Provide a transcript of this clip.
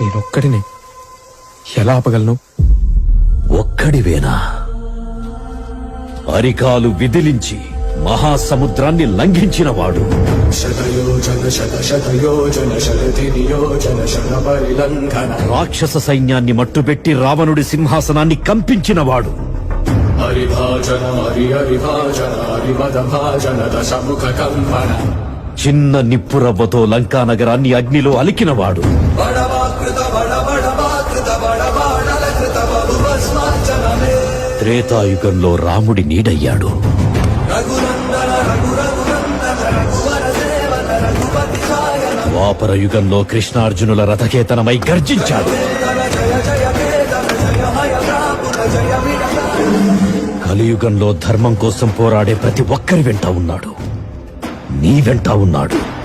నేనొక్కడినే ఎలా ఆపగలను? ఒక్కడివేనా? అరికాలు విదిలించి మహాసముద్రాన్ని లంఘించినవాడు. రాక్షస సైన్యాన్ని మట్టుబెట్టి రావణుడి సింహాసనాన్ని కంపించినవాడు. చిన్న నిప్పురవ్వతో లంకా నగరాన్ని అగ్నిలో అలికినవాడు. త్రేతాయుగంలో రాముడి నీడయ్యాడు. ద్వాపర యుగంలో కృష్ణార్జునుల రథకేతనమై గర్జించాడు. కలియుగంలో ధర్మం కోసం పోరాడే ప్రతి ఒక్కరి వెంట ఉన్నాడు. నీ వెంట ఉన్నాడు.